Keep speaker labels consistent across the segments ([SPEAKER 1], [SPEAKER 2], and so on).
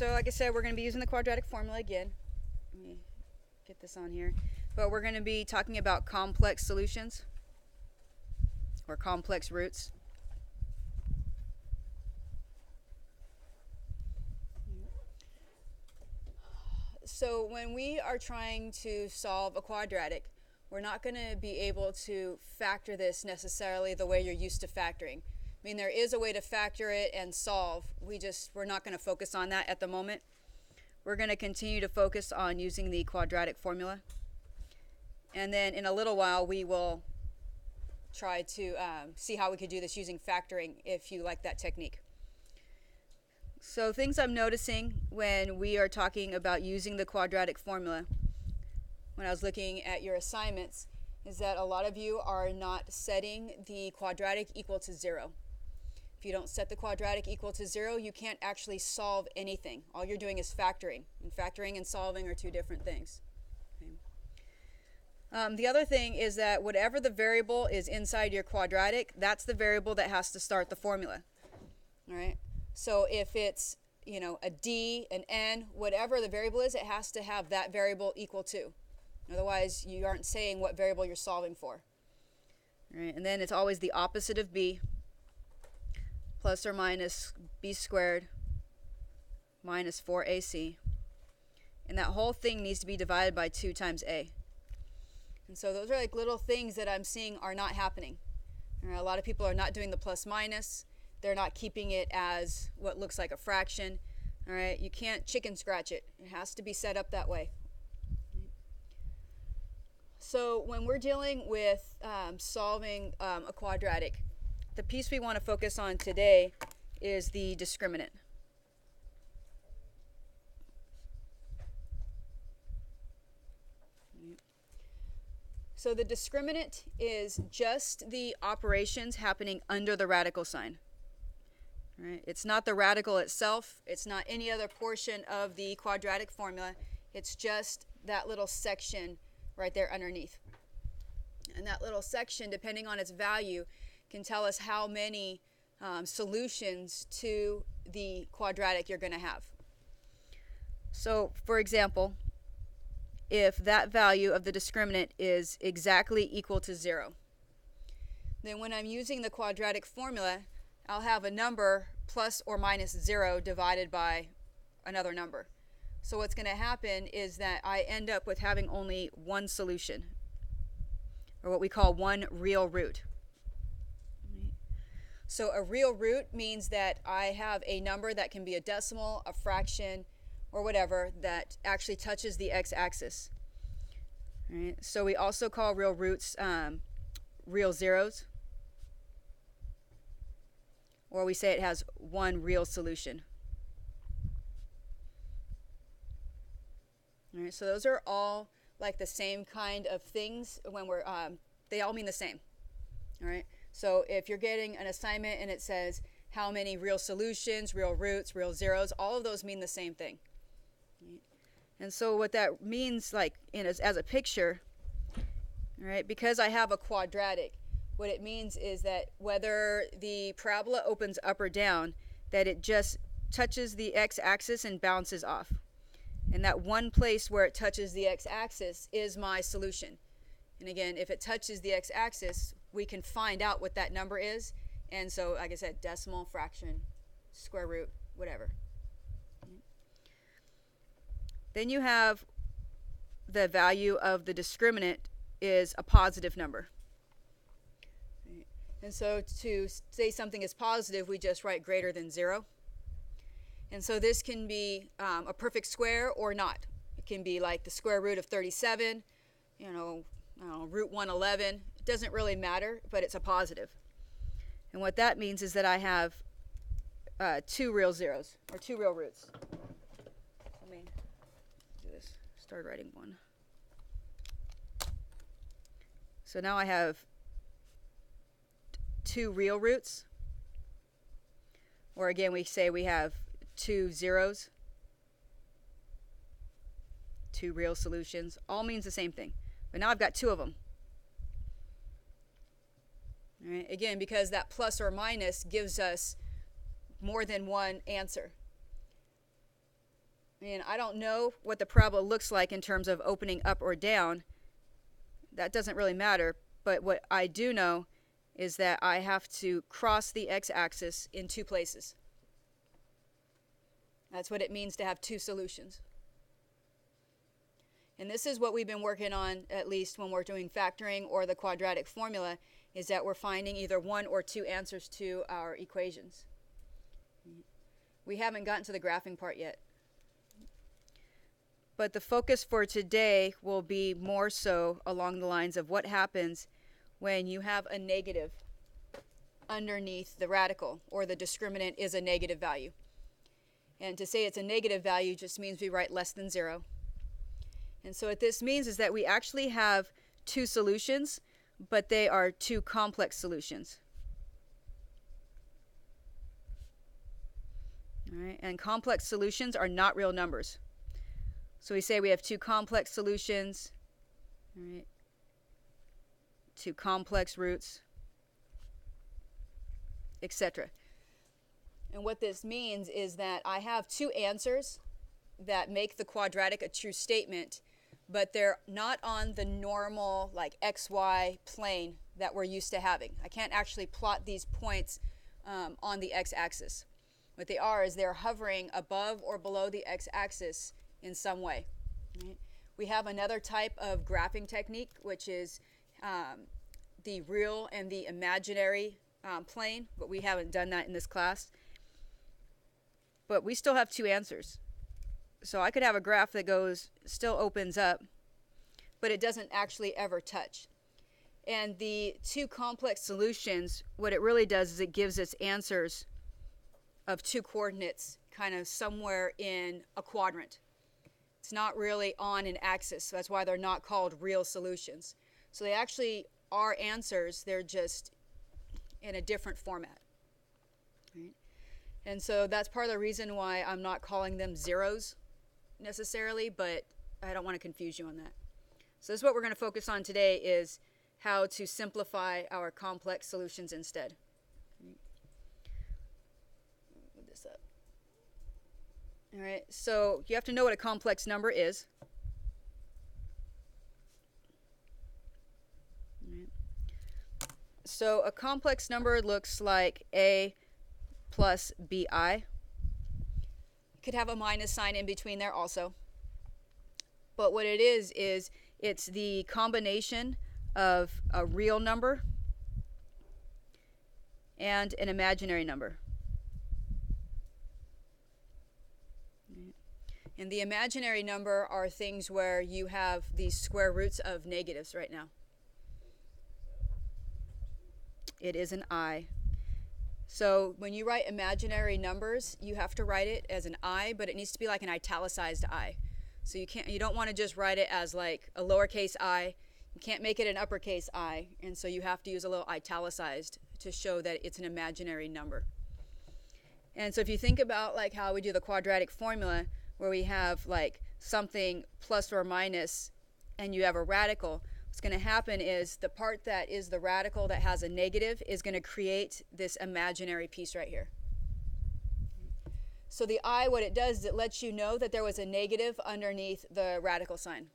[SPEAKER 1] So like I said, we're going to be using the quadratic formula again. Let me get this on here. But we're going to be talking about complex solutions or complex roots. So when we are trying to solve a quadratic, we're not going to be able to factor this necessarily the way you're used to factoring. I mean, there is a way to factor it and solve. We're not going to focus on that at the moment. We're going to continue to focus on using the quadratic formula. And then in a little while, we will try to see how we could do this using factoring if you like that technique. So things I'm noticing when we are talking about using the quadratic formula, when I was looking at your assignments, is that a lot of you are not setting the quadratic equal to 0. If you don't set the quadratic equal to 0, you can't actually solve anything. All you're doing is factoring. And factoring and solving are two different things. Okay. The other thing is that whatever the variable is inside your quadratic, that's the variable that has to start the formula. All right. So if it's, a d, an n, whatever the variable is, it has to have that variable equal to. Otherwise, you aren't saying what variable you're solving for. All right. And then it's always the opposite of b, plus or minus b squared minus 4ac. And that whole thing needs to be divided by 2 times a. And so those are like little things that I'm seeing are not happening. All right. A lot of people are not doing the plus minus. They're not keeping it as what looks like a fraction. All right, you can't chicken scratch it. It has to be set up that way. So when we're dealing with solving a quadratic, the piece we want to focus on today is the discriminant. So the discriminant is just the operations happening under the radical sign. Right. It's not the radical itself. It's not any other portion of the quadratic formula. It's just that little section right there underneath. And that little section, depending on its value, can tell us how many solutions to the quadratic you're going to have. So, for example, if that value of the discriminant is exactly equal to 0, then when I'm using the quadratic formula, I'll have a number plus or minus 0 divided by another number. So what's going to happen is that I end up with having only one solution, or what we call one real root. So a real root means that I have a number that can be a decimal, a fraction, or whatever that actually touches the x-axis. Right? So we also call real roots real zeros. Or we say it has one real solution. All right, so those are all like the same kind of things when they all mean the same. All right, so if you're getting an assignment and it says how many real solutions, real roots, real zeros, all of those mean the same thing. Right? And so what that means, like as a picture, all right, because I have a quadratic, what it means is that whether the parabola opens up or down, that it just touches the x-axis and bounces off. And that one place where it touches the x-axis is my solution. And again, if it touches the x-axis, we can find out what that number is. And so, like I said, decimal, fraction, square root, whatever. Then you have the value of the discriminant is a positive number. And so to say something is positive, we just write greater than 0. And so this can be a perfect square or not. It can be like the square root of 37, root 111. It doesn't really matter, but it's a positive. And what that means is that I have 2 real zeros, or 2 real roots. Let me do this. Start writing one. So now I have 2 real roots, or again we say we have 2 zeros, 2 real solutions, all means the same thing, but now I've got 2 of them. All right, again, because that plus or minus gives us more than one answer. And I don't know what the parabola looks like in terms of opening up or down. That doesn't really matter. But what I do know is that I have to cross the x-axis in two places. That's what it means to have two solutions. And this is what we've been working on, at least when we're doing factoring or the quadratic formula, is that we're finding either one or two answers to our equations. We haven't gotten to the graphing part yet. But the focus for today will be more so along the lines of what happens when you have a negative underneath the radical, or the discriminant is a negative value. And to say it's a negative value just means we write less than 0. And so what this means is that we actually have two solutions, but they are two complex solutions. All right, and complex solutions are not real numbers. So we say we have two complex solutions, all right, two complex roots, etc. And what this means is that I have two answers that make the quadratic a true statement, but they're not on the normal like XY plane that we're used to having. I can't actually plot these points on the x-axis. What they are is they're hovering above or below the x-axis in some way. Right? We have another type of graphing technique, which is the real and the imaginary plane, but we haven't done that in this class. But we still have two answers. So I could have a graph that still opens up, but it doesn't actually ever touch. And the two complex solutions, what it really does is it gives us answers of two coordinates kind of somewhere in a quadrant. It's not really on an axis, so that's why they're not called real solutions. So they actually are answers, they're just in a different format. Right? And so that's part of the reason why I'm not calling them zeros necessarily, but I don't want to confuse you on that. So this is what we're going to focus on today, is how to simplify our complex solutions instead. Move this up. All right, so you have to know what a complex number is. All right. So a complex number looks like A plus BI. Could have a minus sign in between there also. But what it is it's the combination of a real number and an imaginary number. And the imaginary number are things where you have these square roots of negatives right now. It is an I. So when you write imaginary numbers, you have to write it as an I, but it needs to be like an italicized I. So you don't want to just write it as like a lowercase I. You can't make it an uppercase I, and so you have to use a little italicized to show that it's an imaginary number. And so if you think about like how we do the quadratic formula, where we have like something plus or minus and you have a radical, what's going to happen is the part that is the radical that has a negative is going to create this imaginary piece right here. So the I, what it does is it lets you know that there was a negative underneath the radical sign.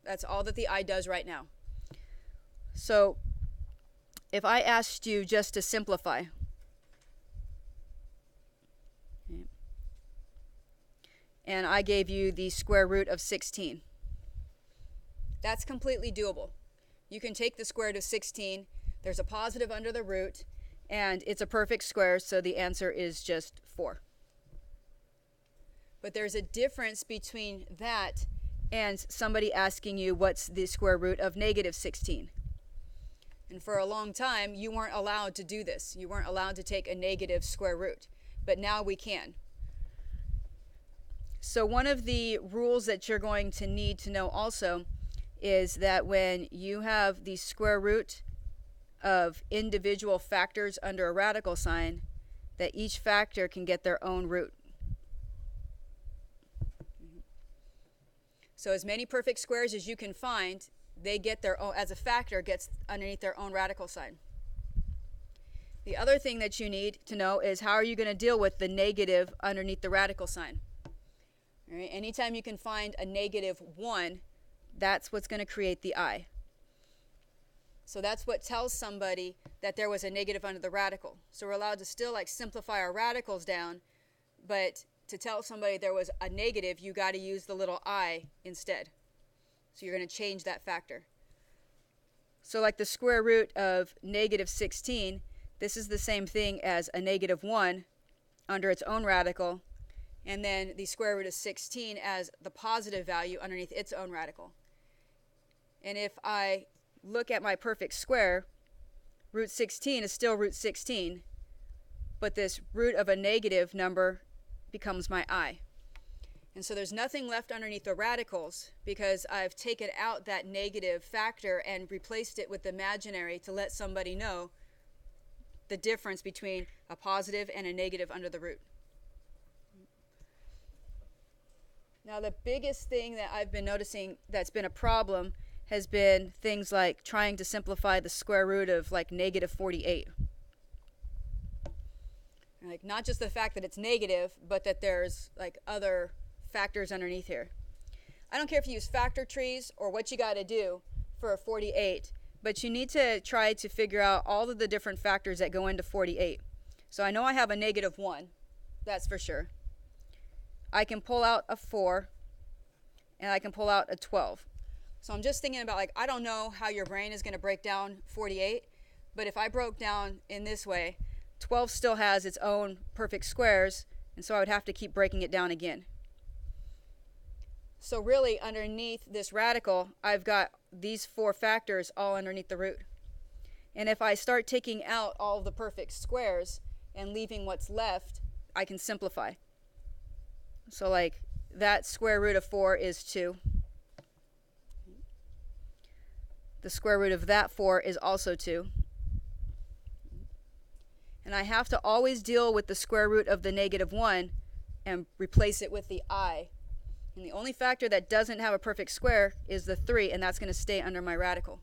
[SPEAKER 1] That's all that the I does right now. So if I asked you just to simplify, okay, and I gave you the square root of 16, that's completely doable. You can take the square root of 16, there's a positive under the root, and it's a perfect square, so the answer is just 4. But there's a difference between that and somebody asking you what's the square root of negative 16. And for a long time, you weren't allowed to do this. You weren't allowed to take a negative square root. But now we can. So one of the rules that you're going to need to know also is that when you have the square root of individual factors under a radical sign, that each factor can get their own root. So as many perfect squares as you can find, they get their own, as a factor, gets underneath their own radical sign. The other thing that you need to know is how are you going to deal with the negative underneath the radical sign? All right? Anytime you can find a -1, that's what's going to create the I. So that's what tells somebody that there was a negative under the radical. So we're allowed to still like simplify our radicals down, but to tell somebody there was a negative, you got to use the little I instead. So you're going to change that factor. So like the square root of -16, this is the same thing as a -1 under its own radical, and then the square root of 16 as the positive value underneath its own radical. And if I look at my perfect square, root 16 is still root 16, but this root of a negative number becomes my I. And so there's nothing left underneath the radicals because I've taken out that negative factor and replaced it with the imaginary to let somebody know the difference between a positive and a negative under the root. Now the biggest thing that I've been noticing that's been a problem has been things like trying to simplify the square root of like -48. Like not just the fact that it's negative, but that there's like other factors underneath here. I don't care if you use factor trees or what you got to do for a 48, but you need to try to figure out all of the different factors that go into 48. So I know I have a -1, that's for sure. I can pull out a 4, and I can pull out a 12. So I'm just thinking about like, I don't know how your brain is going to break down 48, but if I broke down in this way, 12 still has its own perfect squares, and so I would have to keep breaking it down again. So really underneath this radical, I've got these 4 factors all underneath the root. And if I start taking out all of the perfect squares and leaving what's left, I can simplify. So like that square root of 4 is 2. The square root of that 4 is also 2. And I have to always deal with the square root of the -1 and replace it with the I. And the only factor that doesn't have a perfect square is the 3, and that's going to stay under my radical.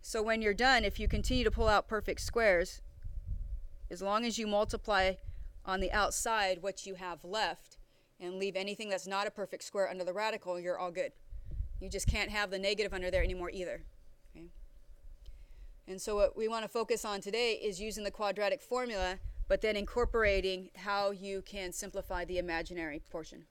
[SPEAKER 1] So when you're done, if you continue to pull out perfect squares, as long as you multiply on the outside what you have left and leave anything that's not a perfect square under the radical, you're all good. You just can't have the negative under there anymore either. Okay? And so what we want to focus on today is using the quadratic formula, but then incorporating how you can simplify the imaginary portion.